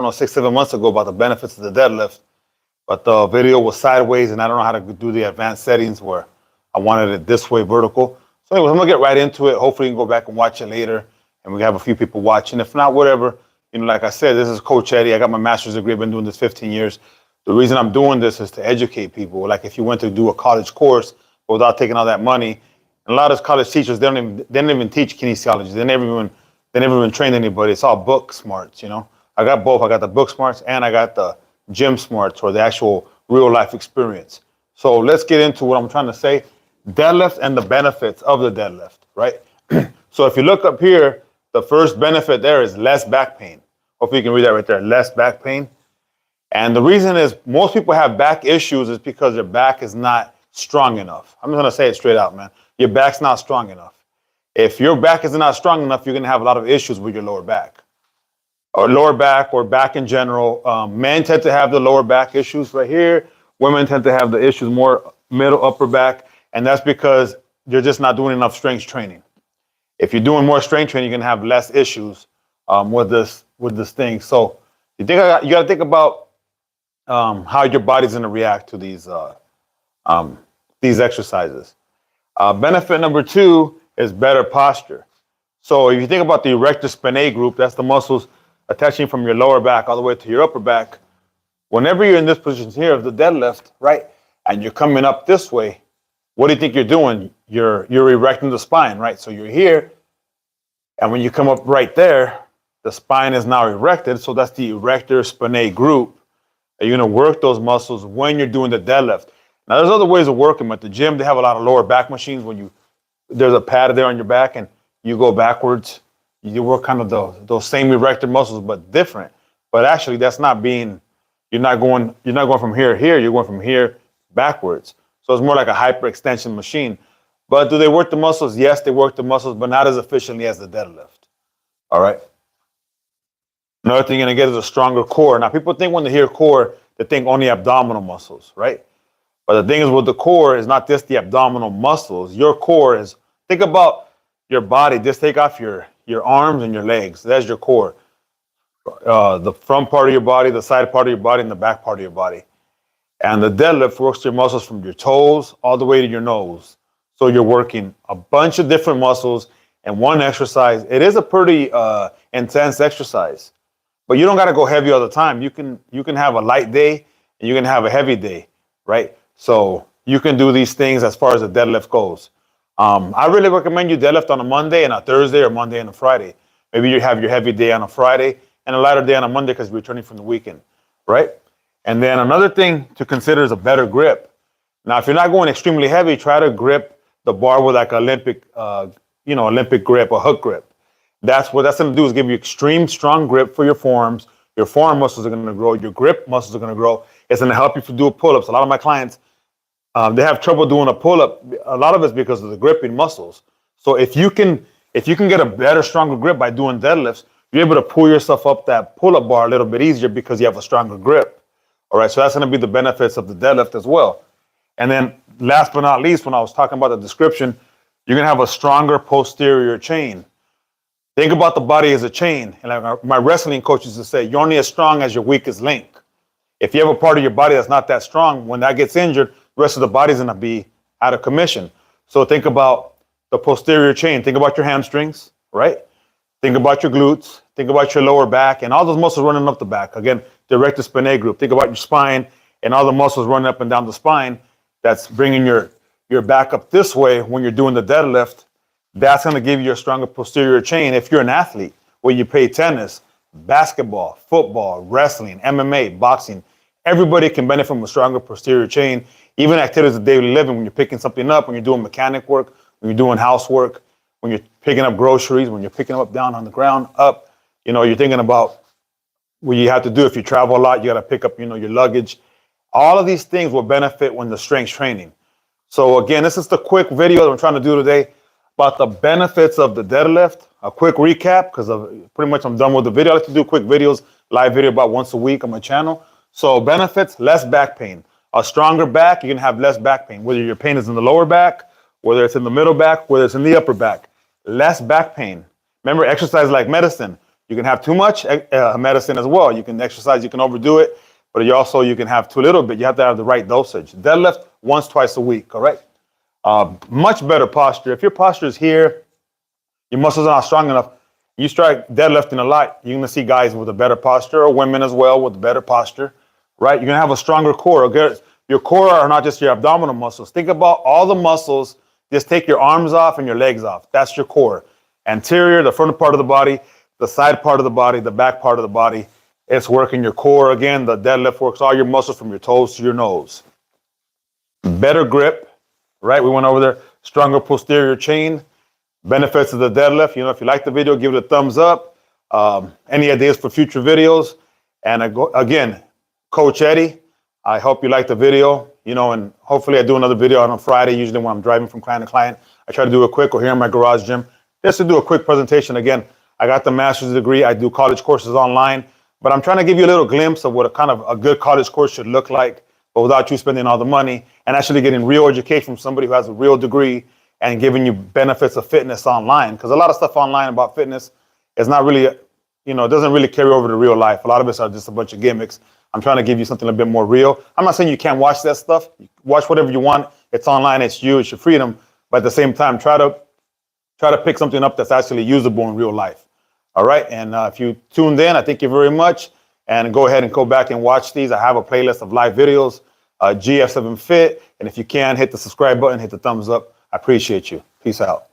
don't know, 6, 7 months ago about the benefits of the deadlift, but the video was sideways and I don't know how to do the advanced settings where I wanted it this way vertical. So anyways, I'm gonna get right into it. Hopefully you can go back and watch it later and we have a few people watching. If not, whatever, like I said, this is Coach Eddie. I got my master's degree. I've been doing this 15 years. The reason I'm doing this is to educate people. Like if you went to do a college course without taking all that money, and a lot of college teachers, they don't even teach kinesiology. They never even train anybody. It's all book smarts, I got both. I got the book smarts and I got the gym smarts, or the actual real life experience. So let's get into what I'm trying to say. Deadlift and the benefits of the deadlift, right? So if you look up here, the first benefit there is less back pain. Hopefully you can read that right there, less back pain. And the reason is most people have back issues is because their back is not strong enough. I'm just gonna say it straight out, man. Your back's not strong enough. If your back is not strong enough, you're gonna have a lot of issues with your lower back. Or back in general. Men tend to have the lower back issues right here. Women tend to have the issues more middle, upper back. And that's because you're just not doing enough strength training. If you're doing more strength training, you're gonna have less issues with this thing. So you gotta think about how your body's gonna react to these exercises. Benefit number 2 is better posture. So if you think about the erector spinae group, that's the muscles attaching from your lower back all the way to your upper back. Whenever you're in this position here of the deadlift, right, and you're coming up this way, what do you think you're doing? You're erecting the spine, right? So you're here, and when you come up right there, the spine is now erected. So that's the erector spinae group. And you're gonna work those muscles when you're doing the deadlift. Now there's other ways of working them. At the gym, they have a lot of lower back machines. There's a pad there on your back and you go backwards. You work kind of those same erector muscles, but different. But actually, you're not going from here to here. You're going from here backwards. So it's more like a hyperextension machine. But do they work the muscles? Yes, they work the muscles, but not as efficiently as the deadlift. All right. Another thing you're gonna get is a stronger core. Now, people think when they hear core, they think only abdominal muscles, right? But the thing is with the core is not just the abdominal muscles. Your core is, think about your body. Just take off your arms and your legs. That's your core. The front part of your body, the side part of your body, and the back part of your body. And the deadlift works your muscles from your toes all the way to your nose. So you're working a bunch of different muscles in one exercise. It is a pretty intense exercise, but you don't got to go heavy all the time. You can have a light day and you can have a heavy day, right? So you can do these things as far as the deadlift goes. I really recommend you deadlift on a Monday and a Thursday, or Monday and a Friday. Maybe you have your heavy day on a Friday and a lighter day on a Monday because you're returning from the weekend, right? And then another thing to consider is a better grip. Now, if you're not going extremely heavy, try to grip the bar with like Olympic grip, a hook grip. That's what that's going to do, is give you extreme strong grip for your forearms. Your forearm muscles are going to grow. Your grip muscles are going to grow. It's going to help you to do pull-ups. A lot of my clients, they have trouble doing a pull-up. A lot of it's because of the gripping muscles. So if you can get a better, stronger grip by doing deadlifts, you're able to pull yourself up that pull-up bar a little bit easier because you have a stronger grip. All right, so that's going to be the benefits of the deadlift as well. And then last but not least, when I was talking about the description, you're going to have a stronger posterior chain. Think about the body as a chain. And like my wrestling coach used to say, you're only as strong as your weakest link. If you have a part of your body that's not that strong, when that gets injured, the rest of the body's going to be out of commission. So think about the posterior chain. Think about your hamstrings, right? Think about your glutes. Think about your lower back and all those muscles running up the back. Again, the erector spinae group. Think about your spine and all the muscles running up and down the spine. That's bringing your back up this way when you're doing the deadlift. That's going to give you a stronger posterior chain. If you're an athlete, where you play tennis, basketball, football, wrestling, MMA, boxing, everybody can benefit from a stronger posterior chain. Even activities of daily living, when you're picking something up, when you're doing mechanic work, when you're doing housework, when you're picking up groceries, when you're picking them up down on the ground, up, you're thinking about what you have to do. If you travel a lot, you got to pick up, your luggage. All of these things will benefit when the strength training. So again, this is the quick video that I'm trying to do today about the benefits of the deadlift. A quick recap, because pretty much I'm done with the video. I like to do quick videos, live video about once a week on my channel. So benefits, less back pain. A stronger back, you're gonna have less back pain, whether your pain is in the lower back, whether it's in the middle back, whether it's in the upper back. Less back pain. Remember, exercise like medicine. You can have too much medicine as well. You can exercise, you can overdo it, but you can have too little bit. You have to have the right dosage. Deadlift once, twice a week, correct? Much better posture. If your posture is here, your muscles are not strong enough, you start deadlifting a lot, you're going to see guys with a better posture, or women as well with better posture, right? You're going to have a stronger core. Okay? Your core are not just your abdominal muscles. Think about all the muscles. Just take your arms off and your legs off. That's your core. Anterior, the front part of the body, the side part of the body, the back part of the body. It's working your core. Again, the deadlift works all your muscles from your toes to your nose. Better grip, right? We went over there. Stronger posterior chain. Benefits of the deadlift. You know, if you like the video, give it a thumbs up. Any ideas for future videos? And again, Coach Eddie, I hope you liked the video. You know, and hopefully I do another video on a Friday, usually when I'm driving from client to client. I try to do a quick or here in my garage gym, just to do a quick presentation. Again, I got the master's degree. I do college courses online, but I'm trying to give you a little glimpse of what a good college course should look like, but without you spending all the money and actually getting real education from somebody who has a real degree and giving you benefits of fitness online. Because a lot of stuff online about fitness is not really, you know, it doesn't really carry over to real life. A lot of us are just a bunch of gimmicks. I'm trying to give you something a bit more real. I'm not saying you can't watch that stuff. Watch whatever you want. It's online. It's you. It's your freedom. But at the same time, try to pick something up that's actually usable in real life. All right. And if you tuned in, I thank you very much. And go ahead and go back and watch these. I have a playlist of live videos, GF7 Fit. And if you can, hit the subscribe button, hit the thumbs up. I appreciate you. Peace out.